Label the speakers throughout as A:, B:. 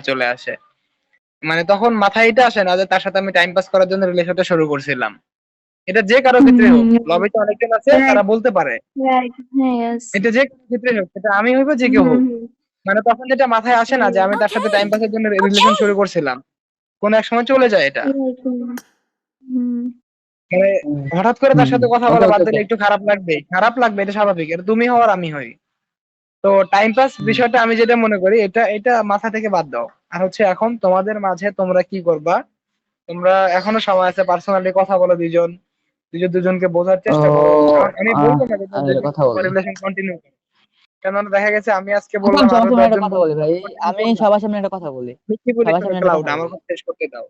A: চলে আসে। মানে তখন মাথায় এটা আসে না যে তার সাথে আমি টাইম পাস করার জন্য রিলেশনটা শুরু করছিলাম। এটা যে কারো
B: হুম
A: ক্ষেত্রে হোক,
B: হুম
A: লবিতে অনেকজন আছে তারা
B: রাইট
A: বলতে পারে।
B: রাইট হ্যাঁ yes
A: এটা যে কারো ক্ষেত্রে হোক, সেটা আমি হইবো যে
B: হুম
A: কেউ হোক।
B: হুম
A: মানে তখন যেটা মাথায় আসে না যে আমি তার সাথে টাইম পাসের জন্য রিলেশন শুরু করছিলাম, কোন এক সময় চলে যায় এটা।
B: right, হুম
A: মানে হঠাৎ করে তার
C: হুম,
A: সাথে কথা
C: ওকে
A: বলা বাদ
C: ওকে ওকে।
A: দিলে একটু খারাপ লাগবে, খারাপ লাগবে, এটা স্বাভাবিক, এটা তুমি হও আর আমি হই। তো টাইম পাস
C: হুম।
A: বিষয়টা আমি যেটা মনে করি, এটা এটা মাথা থেকে বাদ দাও। আর হচ্ছে এখন তোমাদের মাঝে তোমরা কি করবা, তোমরা এখনো সময় আছে, পার্সোনালি কথা বলো দুইজন, দুজন দুজনকে বোঝার
C: তো
A: চেষ্টা করো। এখন আমি বলবো না যে
C: আমি
A: তোমরা
C: একটা কথা বলি।
A: রিলেশন কন্টিনিউ করো, কেননা দেখা গেছে আমি আজকে
C: আচ্ছা
A: বললাম
C: আমি সবার
A: আরো
C: সামনে একটা
A: 10 জন
C: কথা
A: বললো
C: বলি ভাই,
A: কন্টিনিউ
C: আমি
A: করলাম।
C: সবার সামনে একটা কথা বলি,
A: আমি কি বলি
C: সবার
A: শোনো
C: সামনে একটা
A: ক্লাউড,
C: কথা
A: আমার
C: বলি।
A: কথা শেষ করতে দাও।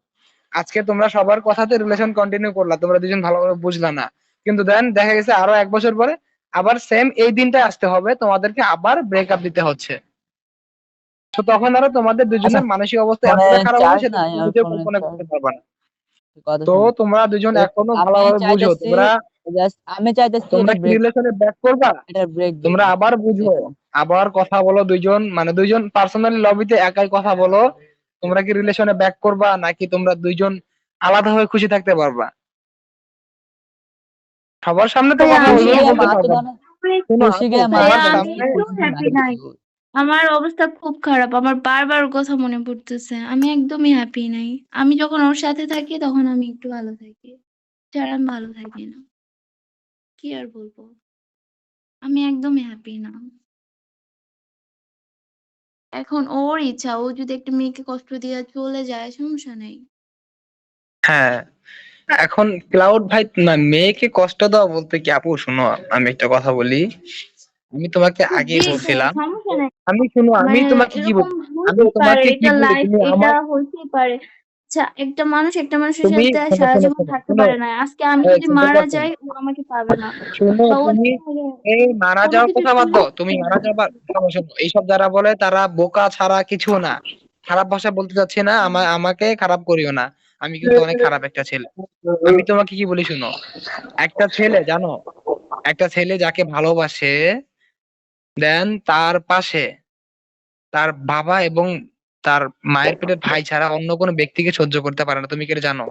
A: আজকে তোমরা সবার কথাতে রিলেশন কন্টিনিউ করলা, তোমরা দুজন ভালোভাবে বুঝলা না, কিন্তু দেন দেখা গেছে আরো 1 বছর পরে আবার সেম এই দিনটা আসতে হবে, তোমাদেরকে আবার ব্রেকআপ দিতে হচ্ছে। তো তখন আরো তোমাদের
C: আচ্ছা
A: দুজনের মানসিক অবস্থা
C: ফোনে
A: এতটা খারাপ হবে
C: চার্জ
A: সেটা
C: নাই,
A: তুমি
C: আমার
A: নিজেও
C: ফোনে
A: কল্পনা
C: চার্জ,
A: করতে পারবে না।
C: কথা
A: তো
C: শোনো।
A: তোমরা দুজন
C: তো
A: এখনো
C: আমি
A: ভালোভাবে বুঝো,
C: চাইতেছি,
A: তোমরা
C: জাস্ট আমি চাইতেছি
A: তোমরা
C: এটা
A: কি
C: ব্রেক,
A: রিলেশনে ব্যাক করবা,
C: এটা ব্রেক দিই।
A: তোমরা আবার বুঝো, আবার কথা বলো দুইজন, মানে দুইজন পার্সোনালি লবিতে একাই কথা বলো, তোমরা কি রিলেশনে ব্যাক করবা নাকি তোমরা দুইজন আলাদা হয়ে খুশি থাকতে পারবা। সবার সামনে তো
B: ভাইয়া
A: কথা
B: আমি
C: খুশি
A: ওইভাবে
C: গেলে
A: বলতে
C: মারতে
A: পারবা না।
C: দাও না,
A: শোনো
C: খুশি
A: আপু,
C: গেলে
B: ভাইয়া
A: সবার
C: মারতে
B: আমি
A: সামনে,
B: একদম
C: খুশি
B: হ্যাপি
C: মারি
B: নাই,
C: দিব।
B: আমার অবস্থা খুব খারাপ, আমার বারবার ওর কথা মনে পড়তেছে, আমি একদমই হ্যাপি নাই। আমি যখন ওর সাথে থাকি তখন আমি একটু ভালো থাকি, ছাড়া আমি ভালো থাকি না, কি আর বলবো, আমি একদমই হ্যাপি না। এখন ওর ইচ্ছা, ও যদি একটা মেয়েকে কষ্ট দিয়ে চলে যায় সমস্যা নেই।
A: হ্যাঁ, এখন ক্লাউড ভাই না, মেয়েকে কষ্ট দাও বলতে কি আপু, শোনো আমি একটা কথা বলি, আমি তোমাকে আগেই
B: জি
A: বলছিলাম,
B: সমস্যা নাই,
A: আমি শোনো আমি
B: মানে
A: তোমাকে কি
B: এরকম
A: বলি, আমি
B: হইতেই পারে,
A: তোমাকে কি
B: এটা
A: বলি,
B: লাইফ,
A: তুমি
B: এটা
A: আমার,
B: হইতেই পারে। আচ্ছা একটা মানুষ একটা মানুষের
A: তুমি
B: সাথে
A: শোনো
B: সারা
A: শোনো
B: জীবন
A: শোনো
B: থাকতে
A: শোনো,
B: পারে না, আজকে আমি
A: এই
B: যদি
A: শুনতে
B: মারা
A: পাচ্ছ,
B: যাই ও আমাকে পাবে না,
A: শোনো
B: বা ও
A: তুমি,
B: যদি
A: এই মারা
B: কোনো
A: যাওয়ার
B: কিছু
A: কথা বাদ
B: শুনে,
A: দাও, তুমি মারা যাবার, শোনো শোনো, এইসব যারা বলে তারা বোকা ছাড়া কিছু না। খারাপ ভাষা বলতে চাচ্ছি না, আমাকে খারাপ করিও না, আমি কিন্তু অনেক খারাপ একটা ছেলে। আমি তোমাকে কি বলি শোনো, একটা ছেলে জানো, একটা ছেলে যাকে ভালোবাসে, দেন তার পাশে তার বাবা এবং তার মায়ের পেটের ভাই ছাড়া অন্য কোনো ব্যক্তিকে সহ্য করতে পারে না, তুমি কি এটা জানো?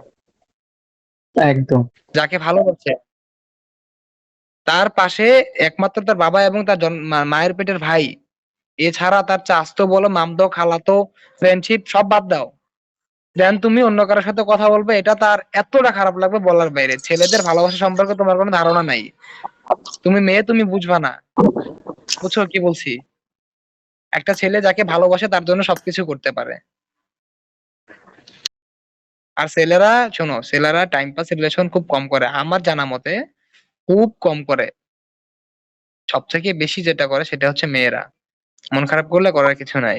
C: একদম।
A: যাকে ভালোবাসে তার পাশে একমাত্র তার বাবা এবং তার মায়ের পেটের ভাই, এছাড়া তার চাচতো বলো, মামতো, খালাতো, ফ্রেন্ডশিপ সব বাদ দাও, দেন তুমি অন্য কারোর সাথে কথা বলবে, এটা তার এতটা খারাপ লাগবে বলার বাইরে। ছেলেদের ভালোবাসা সম্পর্কে তোমার কোনো ধারণা নাই, তুমি মেয়ে, তুমি বুঝবা না, বুঝছো কি বলছি? একটা ছেলে যাকে ভালোবাসে তার জন্য সবকিছু করতে পারে। আর ছেলেরা, শোনো, ছেলেরা টাইম পাস রিলেশন খুব কম করে আমার জানা মতে, খুব কম করে। সব থেকে বেশি যেটা করে সেটা হচ্ছে মেয়েরা, মন খারাপ করলে করার কিছু নাই।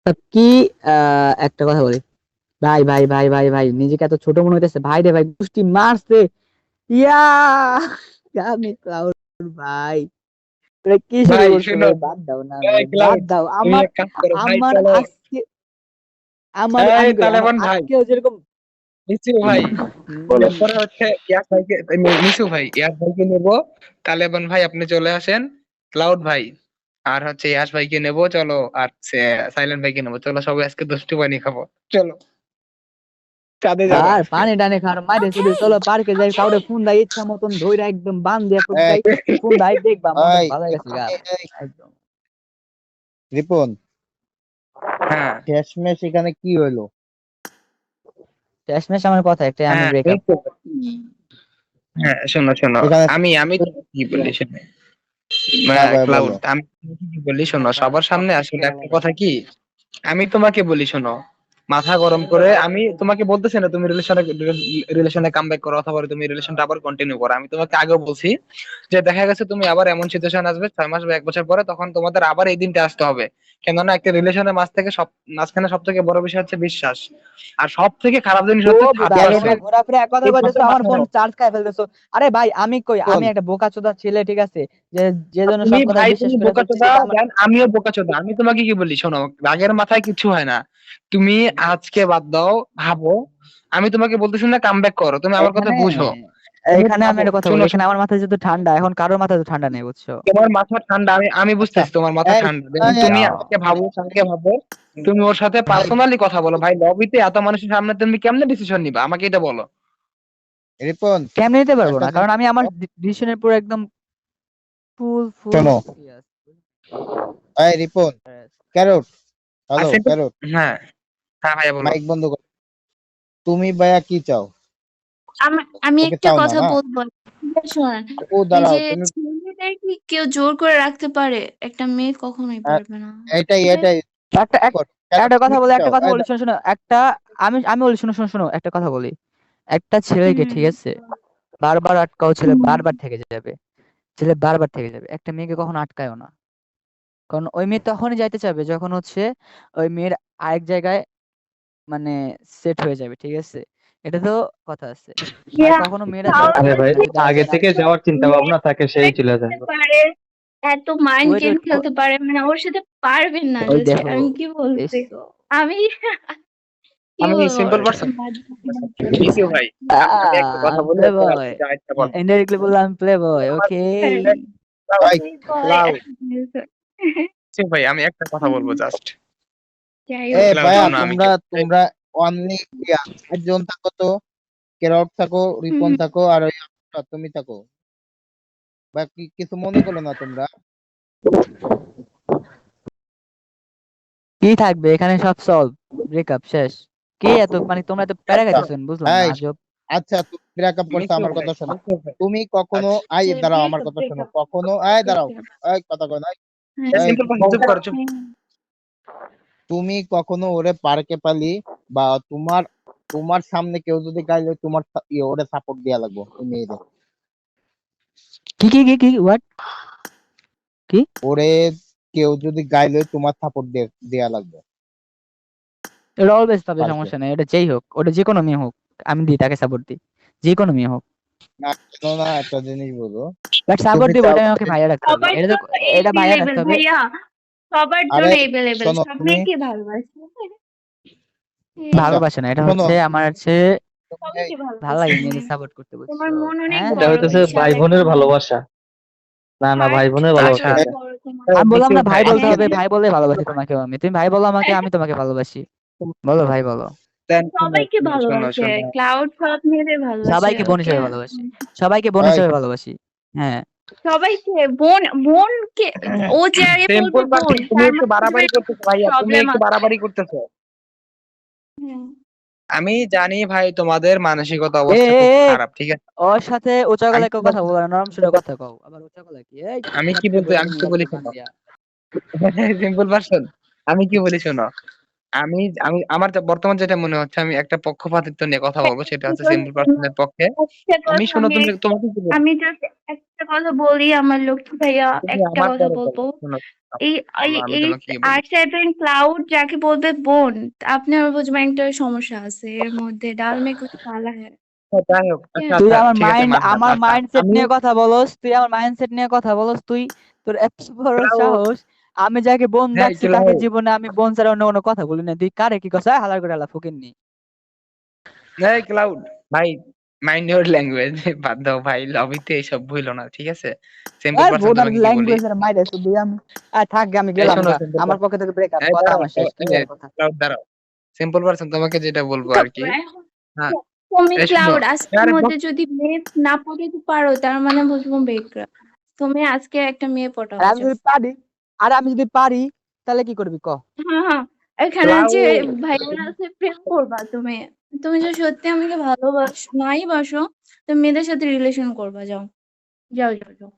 C: তা কি, একটা কথা বলি, ভাই ভাই ভাই ভাই ভাই নিজেকে এত ছোট মনে হইতেছে ভাই রে ভাই, গুষ্টি মারছে, ইয়া আমি ক্লাউড ভাই, এটা কি শুরু
A: ভাই
C: করছো
A: শুনো,
C: ভাই, বাদ দাও না
A: এই
C: ভাই, বাদ
A: ক্লাউড,
C: দাও।
A: তুমি
C: আমার
A: এক কাজ করো ভাই,
C: আমার
A: চলো।
C: আজকে, আমার
A: এই
C: আমি কই আমার
A: তালেবান ভাই,
C: আজকেও যেরকম,
A: মিসু ভাই,
C: বলো।
A: এরপরে হচ্ছে ইয়াস ভাইকে, মিসু ভাই, ইয়াস ভাইকে নেবো, তালেবান ভাই আপনি চলে আসেন, ক্লাউড ভাই আর হচ্ছে ইয়াস ভাইকে নেবো চলো, আর সাইলেন্ট ভাইকে নেবো চলো, সবাই আজকে দুষ্টু পানি খাবো, চলো চাঁদে যাবো
C: আর
A: আজকে।
C: পানি টানি খাওয়ার মাইরে শুধু, চলো পার্কে যাই, কাউরে ফোন দেয় ইচ্ছা মতন ধইরা একদম বান দিয়ে
D: এই
C: যাই, ফোন দেয় দেখবা মনটা
D: এই
C: ভালো হয়ে গেছে গা,
D: এই
C: একদম।
D: রিপন,
A: হ্যাঁ
D: শেষমেশ এখানে কি হইলো?
C: শেষমেশ আমার কথা একটাই, আমি
A: হ্যাঁ এই
C: ব্রেকআপ।
A: তো। হ্যাঁ শোনো শোনো,
D: এখানে
A: আমি তোমাকে কি বলি শোনো,
D: হ্যাঁ ভাই
A: ক্লাউড,
D: বলো।
A: আমি তোমাকে কি বলি শোনো, সবার সামনে আসলে একটা কথা কি, আমি তোমাকে বলি শোনো, মাথা গরম করে আমি তোমাকে বলতেছি না তুমি রিলেশনে কাম ব্যাক করো অথবা তুমি রিলেশনটা আবার কন্টিনিউ করো, আমি তোমাকে আগেও বলছি যে দেখা গেছে তুমি আবার এমন সিচুয়েশন আসবে 6 মাস বা 1 বছর পরে, তখন তোমাদের আবার এই দিনটা আসতে হবে। কেননা একটা রিলেশনের মাঝখানে সব থেকে বড় বিষয় হচ্ছে বিশ্বাস, আর সব থেকে খারাপ জিনিস
C: তো
A: হচ্ছে থার্ড
C: ভাই এটা
A: পার্সন।
C: ঘোরাফেরা এক কথা
A: এই
C: বলতেছো,
A: কথাটা
C: আমার
A: মাথায়
C: ফোন
A: রাখো।
C: চার্জ খাই ফেলতেছো। আরে ভাই আমি কই,
D: রিপন,
C: আমি একটা বোকাচোদা ছেলে, ঠিক আছে, যে যে
A: আর
C: জন্য
A: তুমি
C: সব কথা
A: ভাই,
C: বিশ্বাস
A: তুমি
C: করে ফেলতেছি,
A: বোকাচোদা,
C: তা আমার,
A: দেন আমিও বোকাচোদা, আমি তোমাকে কি বলি শোনো, রাগের মাথায় কিছু হয় না, তুমি আজকে বাদ দাও, ভাবো, আমি তোমাকে বলতেছি না কাম ব্যাক করো, তুমি আমার কথা
C: এখানে
A: বুঝো।
C: এখানে আমি
A: ভাবো,
C: একটা কথা বলি,
A: শোনো,
C: এখানে আমার মাথায় যেহেতু ঠান্ডা, এখন কারোর মাথায় তো ঠান্ডা নেই, বুঝছো?
A: তোমার মাথা ঠান্ডা, আমি
D: আচ্ছা
A: বুঝতেছি তোমার মাথা
D: এই
A: ঠান্ডা। দেখো,
D: এই,
A: তুমি
C: আহ,
A: আজকে ভাবো, কালকে ভাবো, তুমি ওর সাথে
D: ভাই
A: পার্সোনালি কথা বলো। ভাই, লবিতে এত মানুষের সামনে তুমি কেমনে ডিসিশন নিবা, আমাকে এটা বলো।
D: রিপন,
C: কেমনে নিতে পারবো
D: একটা
C: না, কারণ
D: জিনিস
C: আমি আমার
D: শোনো।
C: ডিসিশনের পুরো একদম ফুল ফুল
D: শোনো, এই রিপন, ক্যারট,
A: আর
D: হ্যালো
A: সিম্পল,
D: ক্যারট,
A: হ্যাঁ, হ্যাঁ ভাইয়া বলো।
D: মাইক বন্ধ করো। তুমি ভাইয়া কি চাও?
B: আমি
D: ওকে
B: একটা
D: চাও না
B: কথা
D: না?
B: বলবো, শোনেন।
D: ও
B: এই
D: দাঁড়াও
B: যে
D: তুমি।
B: ছেলেদের কি কেউ জোর করে রাখতে পারে? একটা মেয়ে কখনোই
D: আহ,
B: পারবে না,
D: এটাই
B: ঠিক আছে?
D: এটাই
C: একটা
D: ক্যারট,
C: একটা কথা
D: তুমি কি
C: বলি, একটা
D: চাও?
C: কথা
D: এই
C: বলি, শোনো শোনো, একটা আমি বলি, শোনো শোনো শোনো, একটা কথা বলি। একটা ছেলেকে,
B: হুম
C: ঠিক আছে, বারবার আটকাও, ছেলে
B: হুম।
C: বারবার থেকে যাবে, ছেলে বারবার থেকে যাবে। একটা মেয়েকে কখনো আটকায়ও না, কারণ ওই মেয়ে তখনই যাইতে চাবে যখন হচ্ছে ওই মেয়ের আরেক জায়গায় মানে সেট হয়ে যাবে, ঠিক আছে? এটা তো কথা আছে। আর
B: ইয়া,
C: কখনো মেয়েরা
B: তাও
C: যাবে
E: আরে
C: না
E: ভাই,
C: যদি
E: আগে
C: গার্জিয়ান
E: থেকে
C: আটকায়।
E: যাওয়ার চিন্তা ভাবনা থাকে সেই চলে যায়।
B: খেলতে পারে, এত মাইন্ড
C: ওয়েট
B: গেম
C: ওয়েট,
B: খেলতে পারে, মানে ওর সাথে পারবেন না।
C: ওই
B: জাস্ট
C: দেখো,
B: আমি কি বলছি,
C: এসো।
B: আমি কি
A: আমি
B: বলবো
A: সিম্পল পারসন, থ্যাংক ইউ ভাই। আমি একটা কথা বলি,
C: প্লে
A: এরপর
C: বয়,
A: আপনি যা ইচ্ছা বলেন।
C: ইনডাইরেক্টলি বললাম প্লে বয়, ওকে।
D: ভাই
A: লাউ, ঠিক ভাই, আমি একটা কথা বলবো জাস্ট।
B: যাই
D: এ
B: হোক,
A: লাউ
D: ভাইয়া,
A: দাও না, আমি
D: তোমরা তোমরা অনলি একজন থাকো তো, ক্যারট থাকো, রিপন
B: হুম,
D: থাকো, আর ওই তুমি থাকো। বা কিছু মনে করো না তোমরা।
C: কি থাকবে এখানে, সব সলভ, ব্রেকআপ শেষ। কি এত মানে তোমরা তো প্যারা
D: আচ্ছা
C: খাইতেছেন, বুঝলাম না
D: এই,
C: আজব।
D: আচ্ছা তুমি ব্রেকআপ করছো,
A: মিশু
D: আমার
A: ভাই,
D: কথা শোনো।
A: মিশু ভাই।
D: তুমি কখনো,
A: আচ্ছা,
D: আই
B: যে
D: দাঁড়াও, আমার
B: ব্রেকআপ
D: কথা শোনো,
B: ব্রেকআপ
D: কখনো, আই দাঁড়াও,
B: ব্রেকআপ,
D: এই কথা কয় নাই।
B: হ্যাঁ
D: এই,
A: সিম্পল পারসন, চুপ করো, চুপ।
B: হ্যাঁ।
D: তুমি কখনো ওরে পার্কে পালি, বা তোমার তোমার সামনে কেউ যদি গাইলে তোমার ওরে সাপোর্ট দেয়া লাগবে, ওই মেয়েরে।
C: কি কি কি কি হোয়াট, কি?
D: ওরে কেউ যদি গাইলে তোমার সাপোর্ট দেয়া লাগবে
C: এটা অলওয়েজ পাবে,
D: পার্কে।
C: সমস্যা নেই, এটা যেই হোক, ওটা যে কোনো মেয়ে হোক, আমি দিই, তাকে সাপোর্ট দিই, যে কোনো মেয়ে হোক।
D: না শোনো না, একটা জিনিস বলো।
C: বাট সাপোর্ট
D: তুমি
C: দিব,
D: চাও,
C: এটা আমাকে ভাইয়া রাখতে হবে,
B: সবার
C: এটা তো,
B: জন্য
C: এটা ভাইয়া
B: এভেলেবেল
C: রাখতে হবে।
B: ভাইয়া, সবার
D: আরে
B: জন্য এভেলেবেল,
D: শোনো
B: সব
D: তুমি,
B: মেয়েকে ভালোবাসে। এই
D: আচ্ছা
C: ভালোবাসে না, এটা
D: শোনো,
C: হচ্ছে আমার হচ্ছে
D: এই,
B: সবাইকে
C: ভালো
B: ভালোবাসে
C: লাগে
B: তুমি,
C: মেয়েদের সাপোর্ট করতে,
B: তোমার
C: বুঝছো?
B: মন অনেক
C: হ্যাঁ,
E: এটা
B: বড়,
E: হইতেছে ভাই
B: বিশাল একটা
E: বোনের
B: মন,
E: ভালোবাসা। না না, ভাই
B: হার্ট
E: বোনের
A: আচ্ছা,
E: ভালোবাসা
B: অনেক
E: এটা।
B: বড় তোমার।
C: আমি বললাম
A: মিশু
C: না ভাই
A: ভাই,
C: বলতে
B: হ্যাঁ
C: হবে, ভাই বলে ভালোবাসি তোমাকেও আমি, তুমি ভাই বলো আমাকে, আমি তোমাকে ভালোবাসি। বলো ভাই বলো।
A: দেন শোনো,
B: সবাইকে
A: শোনো, শোনো,
B: ভালোবাসে,
A: শোনো।
B: ক্লাউড সব মেয়েদের ভালোবাসে,
C: সবাইকে বোন
B: ওকে?
C: হিসেবে ভালোবাসি, সবাইকে বোন
D: এই,
C: হিসেবে ভালোবাসি। হ্যাঁ,
B: সবাইকে বোন, বোনকে ও যারে বলবে
A: সিম্পল
B: বোন,
A: পারসন, তুমি
B: তার
A: একটু
B: মধ্যে
A: বাড়াবাড়ি করতেছো ভাইয়া, তুমি
B: প্রবলেম
A: একটু
B: আছে।
A: বাড়াবাড়ি করতেছো।
B: হ্যাঁ।
A: আমি জানি ভাই, তোমাদের মানসিকতা
C: এ
A: অবস্থা
C: এ,
A: খুব
C: এ,
A: খারাপ, ঠিক আছে?
C: ওর সাথে উঁচা
A: আমি
C: গলায়
A: কি
C: কেউ কথা
A: বলতে
C: বলো না, নরম সুরে কথা কও, আবার উঁচা গলায় কি এই
A: আমি কি
C: রাত্রে
A: বলতে
C: বইরে
A: আমি
C: তুমি
A: কি বলি
C: রাত্রে গান
A: শোনো।
C: দিয়া।
A: সিম্পল পারসন, আমি কি বলি শোনো। আমি আমি আমার বর্তমান যেটা মনে হচ্ছে, আমি একটা পক্ষপাতিত্ব নিয়ে কথা বলবো, সেটা হচ্ছে সিম্পল পারসনের পক্ষে।
B: একটা
A: আমি
B: কথা
A: শোনো,
B: আমি
A: তুমি তোমাকে কি বলবো,
B: আমি জাস্ট একটা কথা বলি আমার লক্ষ্মী ভাইয়া,
A: তুমি
B: একটা
A: আমার
B: কথা
A: পরে বলো,
B: বলবো।
A: শোনো,
B: এই এই
A: বলো, আমি
B: এই
A: তোমাকে কি বলি।
B: আর্টস এন্ড ক্লাউড যাকে বলবে বোন, আপনার বুঝবেন একটা সমস্যা আছে এর মধ্যে, ডাল মে কুছ কালা হ্যাঁ।
A: যাই হোক,
B: ঠিক
A: আচ্ছা
B: আছে?
C: তুই
A: আচ্ছা,
C: আমার
A: ঠিক আছে,
C: মাইন্ড,
A: মানলাম।
C: আমার
A: আচ্ছা,
C: মাইন্ডসেট
A: আমি
C: নিয়ে কথা বলস, তুই আমার মাইন্ডসেট নিয়ে কথা বলস, তুই তোর এত বড়
A: ক্লাউড,
C: সাহস। আমি যাকে বোন
A: হ্যাঁ
C: ডাকছি তাকে
A: ক্লাউড,
C: জীবনে আমি বোন ছাড়া অন্য কোনো কথা বলি না, তুই কারে কি কথা হালার করে আলা ফকিন্নি।
A: হ্যাঁ ক্লাউড, ভাই, মাইন্ড ইউর ল্যাঙ্গুয়েজ। বাদ দাও ভাই, লবিতে এইসব ভুলো না, ঠিক আছে? সিম্পল
C: আর
A: পারসন,
C: বোন আর
A: তোমাকে কি বলি।
C: ল্যাঙ্গুয়েজ আর মাইরে শুধু আমি, আর থাক গে, আমি
A: এই
C: গেলাম
A: শোনো
C: গা,
A: সিম্পল
C: আমার
A: পারসন,
C: পক্ষে থেকে ব্রেকআপ,
A: এই
C: কথা
A: দাঁড়াও,
C: আমার শেষ, কি আর কথা।
A: ক্লাউড দাঁড়াও। সিম্পল পারসন, তোমাকে যেটা বলবো
B: তো
A: আর কি। হ্যাঁ,
B: তুমি
A: এই শোনো,
B: ক্লাউড আজকের
A: আরে
B: মধ্যে যদি মেয়ে না পটাতে পারো, তার মানে বুঝবো বেকরা। তুমি আজকে একটা মেয়ে
C: আর
B: পটাও
C: আমি
B: যাও।
C: যদি পারি, আর আমি যদি পারি, তাহলে কি করবি ক?
B: হ্যাঁ হ্যাঁ, এখানে যে
A: ক্লাউড,
B: ভাইয়ারা আছে প্রেম করবা তুমি। তুমি যে সত্যি আমাকে ভালোবাসো নাই বাসো, তুমি মেয়েদের সাথে রিলেশন করবা, যাও যাও যাও যাও।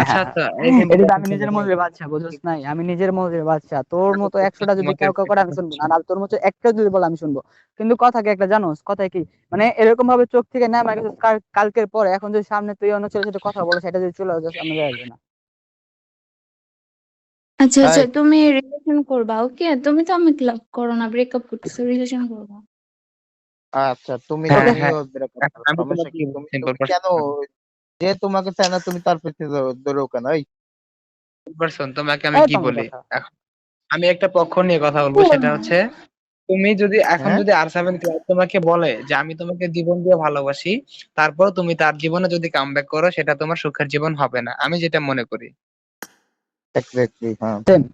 A: আচ্ছা আচ্ছা, এই সিম্পল
C: এটা তো
A: পারসন
C: আমি
A: শোনো
C: নিজের
A: ভাই।
C: মনের বাদশা, বুঝছ নাই? আমি নিজের মনের বাদশা, তোর মতো 100টা যদি
A: তোমাকে
C: কেউ কেউ করে আমি শুনবো না, আর তোর মতো একটা যদি বলে আমি শুনবো। কিন্তু কথা কি একটা জানোস, কথা কি মানে এরকম ভাবে চোখ থেকে নামা গেছে কালকের পরে, এখন যদি সামনে তুই অন্য ছেলের সাথে কথা বলে, সেটা যদি চলে যাস, আমি আসবে না।
B: আচ্ছা আচ্ছা,
D: এই,
B: তুমি রিলেশন করবা, ওকে? তুমি তো আমি লাভ করো না, ব্রেকআপ করতেছো, রিলেশন করবা।
D: আচ্ছা তুমি
A: হ্যাঁ
C: ওকে,
A: হ্যাঁ,
D: তুমিও ব্রেকআপ করো,
A: আমি
D: সমস্যা
A: তোমাকে
D: কি?
A: কি বলবো,
D: তুমি
A: সিম্পল
D: তুমি কেন,
A: পারসন,
D: যে তোমাকে চায় না তুমি তার পেছনে দৌড়ো কেন? এই,
A: পারসন তোমাকে আমি কি
C: একদম
A: বলি
C: কথা।
A: এখন। আমি একটা পক্ষ নিয়ে কথা বলবো, সেটা হচ্ছে তুমি যদি এখন
D: হ্যাঁ
A: যদি R7 ক্লাউড তোমাকে বলে যে আমি তোমাকে জীবন দিয়ে ভালোবাসি, তারপর তুমি তার জীবনে যদি কামব্যাক করো, সেটা তোমার সুখের জীবন হবে না, আমি যেটা মনে করি।
D: এক্স্যাক্টলি হ্যাঁ।
C: Same.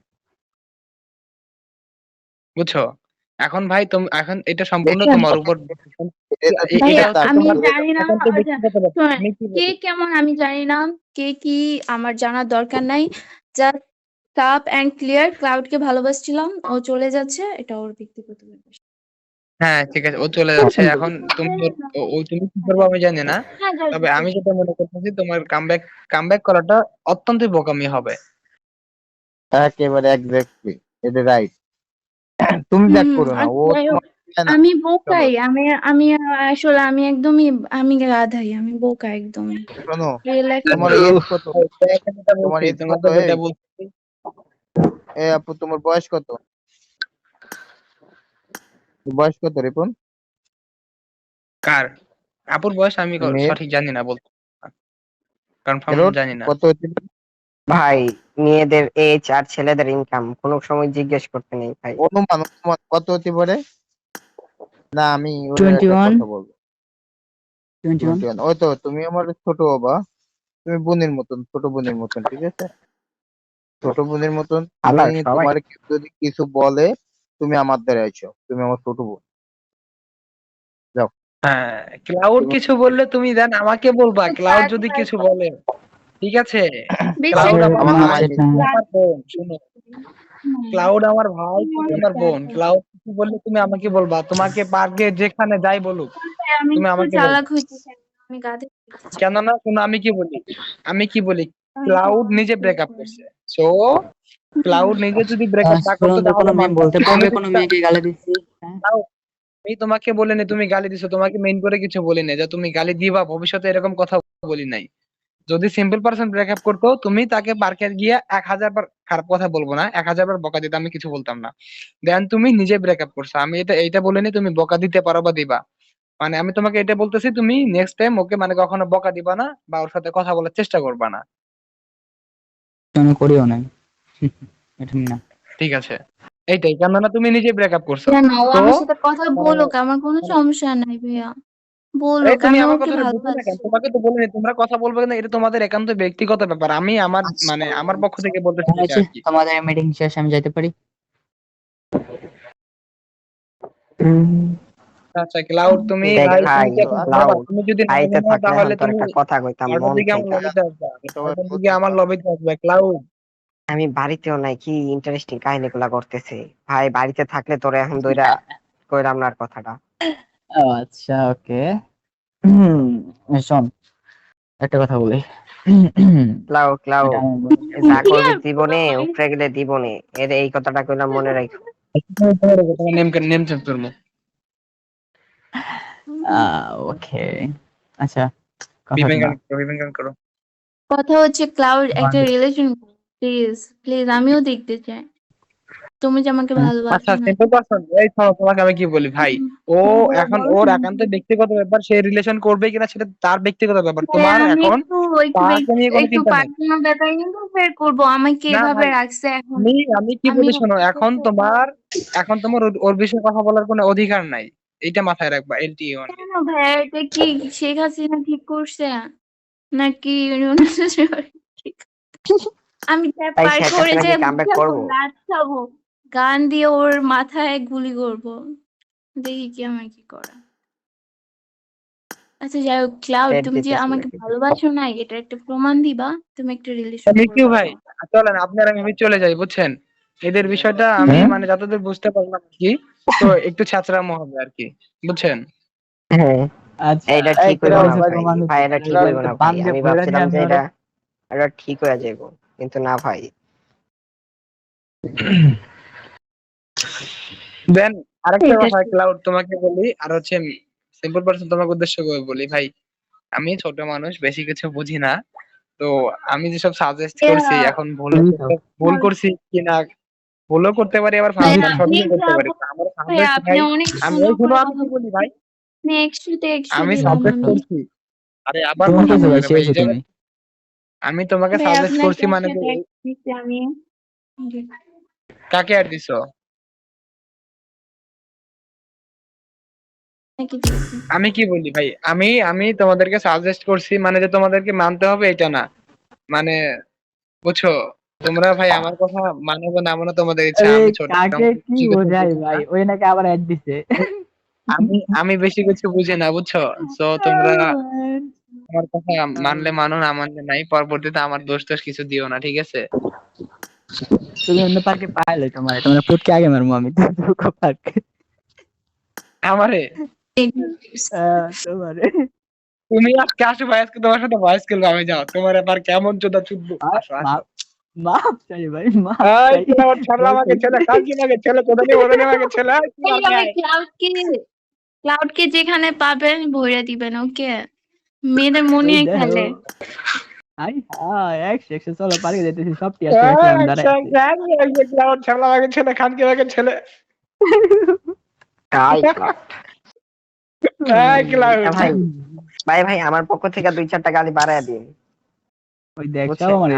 A: বুঝছো? এখন ভাই তুমি এখন এটা সম্পূর্ণ
B: দেখেন
A: তোমার উপর
D: এটা তো
A: এটা
B: ভাইয়া,
A: হচ্ছে
D: তার
B: আমি
A: তোমার
B: জানি না।
A: একান্ত
B: আচ্ছা,
A: ব্যক্তিগত ব্যাপার।
B: শোনেন,
A: আমি কি
B: কে
A: বলি,
B: কেমন আমি জানি না, কে কি আমার জানার দরকার নাই। জাস্ট কাপ অ্যান্ড ক্লিয়ার, ক্লাউডকে ভালোবাসছিলাম, ও চলে যাচ্ছে, এটা ওর ব্যক্তিগত ব্যাপার।
A: হ্যাঁ ঠিক আছে, ও চলে যাচ্ছে এখন, তুমি তুমি কি করবো আমি জানি না।
B: হ্যাঁ,
A: তবে আমি যেটা মনে করতেছি, তোমার কামব্যাক করাটা অত্যন্তই বোকামি হবে।
D: একেবারে এক্স্যাক্টলি, এটা রাইট। তুমি ব্যাক
B: হুম,
D: করো না, ও
B: আচ্ছা, যাই হোক,
D: তোমার চায় না।
B: আমি
D: চলো
B: বোকাই, আমি আসলে আমি একদমই, আমি গাধাই, আমি বোকা একদমই।
D: শোনো,
B: রিয়েল লাইফে
D: তোমার
B: বোকা।
D: এজ কত?
A: তোমাকে যেটা
D: তোমার
A: বলছি,
D: এজ কত?
A: তোমাকে যেটা
D: এই
A: বলছি।
D: এই আপু, তোমার বয়স কত? বয়স কত রিপন?
A: কার? আপুর বয়স আমি
D: মেয়ের?
A: সঠিক জানি না বলতে, কনফার্ম
D: এরোর
A: জানি না।
D: কত হচ্ছে?
F: ভাই, মেয়েদের এজ আর ছেলেদের ইনকাম কোনো সময় জিজ্ঞেস করতে নেই ভাই।
D: অনুমান অনুমান কত হতে পারে? না, আমি ওর একটা
C: 21,
D: কথা বলবো।
C: 21.
D: 21? ওই তো, তুমি আমার ছোট বাবা, তুমি বোনের মতন, ছোট বোনের মতন, ঠিক আছে? ছোট বোনের মতন তুমি,
F: আবার সবাই
D: তোমার কেউ যদি কিছু বলে, তুমি আমার দ্বারা আইছো, তুমি আমার ছোট বোন। যাও
A: হ্যাঁ, ক্লাউড
D: তুমি।
A: কিছু বললে তুমি দেন আমাকে বলবা, ক্লাউড
B: আচ্ছা,
A: যদি কিছু
B: আচ্ছা,
A: বলে, ঠিক আছে?
B: বিশ্বাস
A: ক্লাউড
C: আসলে
A: আমার
B: করো,
D: আমার
C: না,
A: ভাই,
B: আমি
D: মাইন্ড।
C: সেটা
A: তুমি আমার
B: রাত-
A: বোন, শুনো,
B: হুম,
A: ক্লাউড আমার ভাই,
B: তুমি
A: তুমি
B: অনেক
A: আমার বোন।
B: চালাক।
A: ক্লাউড কিছু বললে তুমি আমাকে বলবা, তোমাকে পার্কে যেখানে যাই বলুক,
B: আমি
A: তুমি
B: একটু
A: আমাকে বলবা।
B: চালাক হইতে চাই না, আমি গাধা হইতে চাই।
A: কেননা শোনো, আমি কি বলি,
B: আমি তো
A: ক্লাউড
B: অনেক
A: নিজে
B: feel
A: ব্রেকআপ
B: করি।
A: করছে। সো
B: হুম,
A: ক্লাউড নিজে যদি ব্রেকআপ না করতো,
C: শুনুন,
A: তাহলে
C: কোনো মেয়ে
A: মানতাম।
C: বলতে
A: তুমি
C: পারবে কোনো
A: যদি
C: মেয়েকে গালি দিচ্ছি? হ্যাঁ?
A: Cloud, আমি তোমাকে বলিনি তুমি গালি দিছো, তোমাকে মেইন করে কিছু বলি নাই যে তুমি গালি দিবা ভবিষ্যতে, এরকম কথা বলি নাই। যদি সিম্পল পারসন ব্রেকআপ করতো, তুমি তাকে পার্কে গিয়ে 1000 বার খারাপ কথা বলবো না, 1000 বার বকা দিতে আমি কিছু বলতাম না। দেন তুমি নিজে ব্রেকআপ করছো, আমি এইটা বলিনি তুমি বকা দিতে পারো বা দিবা। মানে আমি তোমাকে এটা বলতেছি, তুমি নেক্সট টাইম ওকে মানে কখনো বকা দিবা না বা ওর সাথে কথা বলার চেষ্টা করবা না।
C: আমি করিও নাই। এটা না।
A: ঠিক আছে? এইটাই, কেননা তুমি নিজে ব্রেকআপ করছো।
B: না, না, ও
A: তো
B: আমার সাথে কথা
A: মানে
B: বলুক, আমার কোনো
A: মানে
B: সমস্যা নাই ভাইয়া,
A: এই
B: বলুক,
A: তুমি
B: আমি
A: আমার
B: ওকে
A: কথাটা বুঝো না কেন?
B: ভালোবাসি।
A: তোমাকে তো বলিনি তোমরা কথা বলবে না, এটা তোমাদের একান্ত ব্যক্তিগত ব্যাপার। আমি আমার
C: আচ্ছা,
A: মানে আমার পক্ষ থেকে বলতেছি
C: মনে
A: এটা
C: হচ্ছে
A: আর কি।
C: তোমাদের মিটিং শেষ, আমি যাইতে পারি? উম,
A: আচ্ছা ক্লাউড, তুমি
F: দেখ
A: ভাই তুমি
F: ভাই,
A: কি এখন
D: আচ্ছা
A: ঘুমাবা?
F: ক্লাউড
A: তুমি যদি না
F: বাড়িতে
A: ঘুমাও
F: থাকলে এখন
A: তাহলে
F: তোর
A: তুমি
F: একটা কথা কইতাম
A: 12টার
F: মন
A: দিকে আমার
F: থেকে।
A: লবিতে আসবা,
D: সবাই
A: 12টার দিকে
D: বলতে
A: আমার
D: পারো।
A: লবিতে আসবে ক্লাউড।
F: আমি বাড়িতেও নাই, কি ইন্টারেস্টিং কাহিনী গুলা করতেছে ভাই। বাড়িতে থাকলে তোরে এখন দইরা কইরাম না আর কথাটা।
C: ও আচ্ছা, ওকে। শোন, একটা কথা বলি।
F: ক্লাউড
C: এটা
F: ক্লাউড,
C: আমি বলি।
F: যা করবি
B: ক্লিয়ার পুরো
F: জীবনে
B: মাইন্ড।
F: উপরে গেলে দিবনে, এর এই কথাটা কইলাম, মনে রাখো।
A: তোমার নেম চেঞ্জ করবো।
C: ওকে, আচ্ছা, কথা
A: বিবেকান
C: শোনা।
A: করো, বিবেকান করো।
B: কথা হচ্ছে, ক্লাউড একটা রিলেশন, প্লিজ প্লিজ, আমিও দেখতে চাই তুমি যে আমাকে
A: আচ্ছা
B: ভালোবাসো নাকি।
A: সিম্পল পারসন, এই শোনো, তোমাকে আমি কি বলি ভাই, ও
B: বলো,
A: এখন
B: বলো
A: ওর
B: শুনছি।
A: একান্ত ব্যক্তিগত ব্যাপার, সে রিলেশন করবে কিনা সেটা তার ব্যক্তিগত ব্যাপার,
B: হ্যাঁ,
A: তোমার
B: আমি
A: এখন
B: একটু একটু
A: তাকে নিয়ে কোনো
B: একটু
A: চিন্তা নেই।
B: পার্সোনাল ব্যাপার কিন্তু বের করবো, আমাকে
A: না
B: এভাবে
A: ভাই,
B: রাখছে এখন।
A: আমি কি
B: আমি
A: বলি শোনো, এখন তোমার ওর বিষয়ে কথা বলার কোনো অধিকার নাই। এটা মাথায় রাখবা, এলটি অনলি।
B: কেন ভাইয়া, এটা কি শেখ হাসিনা ঠিক করছে নাকি ইউনুস ঠিক? আমি তার
F: তাই
B: পার
F: শেখ
B: করে
F: হাসিনা
B: যে
F: কি কামব্যাক
B: বুঝাবো,
F: করবো?
B: নাচাবো, গান দিয়ে ওর মাথায় গুলি করবো, দেখি কি আমার কি করা। আচ্ছা যাই হোক, ক্লাউড,
F: পেট
B: তুমি যে
F: দিতেছে
B: আমাকে
F: নাকি?
B: ভালোবাসো না এটা একটা প্রমাণ দিবা, তুমি একটা রিলেশন
A: মিঠু
B: করবা
A: ভাই,
B: এখন।
A: চলেন আপনার আমি চলে যাই, বুঝছেন? এদের বিষয়টা আমি
C: হ্যাঁ,
A: মানে যতদূর বুঝতে পারলাম আর কি, তো একটু ছ্যাঁচড়ামো হবে আর কি, বুঝছেন?
F: হ্যাঁ,
C: আচ্ছা,
F: এটা
D: এই
F: ঠিক হইব
C: এটা
D: ক্লাউড
F: না
C: হচ্ছে
D: ভাই,
F: ভাই।
C: প্রমাণ
F: ভাই,
C: দিতে
F: এটা ঠিক
D: ক্লাউড
F: হইব না
C: বান
F: ভাই।
C: দিয়ে
F: আমি
C: বইরা নিয়ে
F: ভাবছিলাম
C: আমি
F: যে
C: ওরে।
F: এটা এটা ঠিক হয়ে যাইব, কিন্তু না ভাই।
A: দেন আরেকটা
B: এটা
A: কথা
B: ঠিক।
A: ক্লাউড তোমাকে বলি, আর হচ্ছে সিম্পল পারসন তোমাকে উদ্দেশ্য করে বলি ভাই, আমি ছোট মানুষ, বেশি কিছু বুঝি না। তো আমি যেসব সাজেস্ট করছি, এখন
C: তুমি তো
A: ভুল করছি কিনা, ভুলও করতে পারি, আবার
C: তুমি
B: ভাইয়া
C: তো
B: আপনি
A: সঠিকও করতে
B: যা
A: পারি, তো আমার
B: ভাইয়া,
A: সাজেস্ট
B: আপনি
A: ভাই,
B: অনেক
A: আমি
B: সুন্দর
A: এই শুনো
B: করে
A: আমি
B: কথা
A: কি বলি ভাই,
B: আপনি 100-তে 100
A: আমি
B: দিলাম
A: সাজেস্ট
B: আমি।
A: করছি, আরে আবার
C: তুমি
A: কথা
C: কইছো
A: বলো
C: ভাই,
A: না ভাই,
C: শেষ
A: এই
C: তুমি।
A: জায়গায় আমি তোমাকে
B: ভাইয়া
A: সাজেস্ট
B: আপনাকে
A: করছি মানে যে
B: 100-তে 100 দিচ্ছি আমি।
A: কাকে আর দিছো?
B: নাকি দিয়েছে?
A: আমি কি বলি ভাই, আমি তোমাদেরকে সাজেস্ট করছি মানে যে তোমাদেরকে মানতে হবে এটা না, মানে বুঝছো, তোমরা ভাই আমার কথা মানো বা না মানো তোমাদের ইচ্ছা।
C: আরে
A: আমি ছোট
C: কাকে কি
A: কিছু
C: বোঝাই
A: বুঝি না।
C: ভাই, ওই নাকি আবার অ্যাড দিছে।
A: আমি বেশি কিছু বুঝি না বুঝছো। তো তোমরা আমার কথা মানলে মানো, না মানলে নাই, পরবর্তীতে আমার দোষ টোষ কিছু দিও না, ঠিক আছে?
C: তুমি অন্য পার্কে পাইলে তোমার তোমার ফুটকে আগে মারবো আমি তো পার্কে।
A: আমারে
C: তোমার
A: তুমি আজকে আসো ভাই, আজকে তোমার সাথে ভয়েস খেলবো আমি, যাও তোমার এবার কেমন চোদা চুদবো, আসো আসো।
C: মাপ চাই ভাই, মাপ
A: এই
C: চাই।
A: তোমার ছাড়লা আমাকে ছেলে, কালকে আমাকে ছেলে, কোথায় নিয়ে বলে আমাকে ছেলে, এই তুমি
B: এই
A: আমাকে
B: আমি
A: আয়।
B: ক্লাউডকে যেখানে পাবেন ভরে দিবেন, ওকে? মেয়েদের মন
C: ওই
B: নিয়ে
C: দেখো,
B: খেলে।
C: আই হাই, একশো একশো, চলো পার্কে যেতেছি, সব টিয়া টিয়া আমি দাঁড়াই আছি।
A: ক্লাউড ছাড়লা আমাকে ছেলে, খানকি আমাকে ছেলে,
F: তাই
A: এই ক্লাউড।
F: ভাই ভাই আমার পক্ষ থেকে 2-4টা গালি বাড়ায় দিন।
C: ওই দেখ সব
F: বুঝছেন?
C: আমার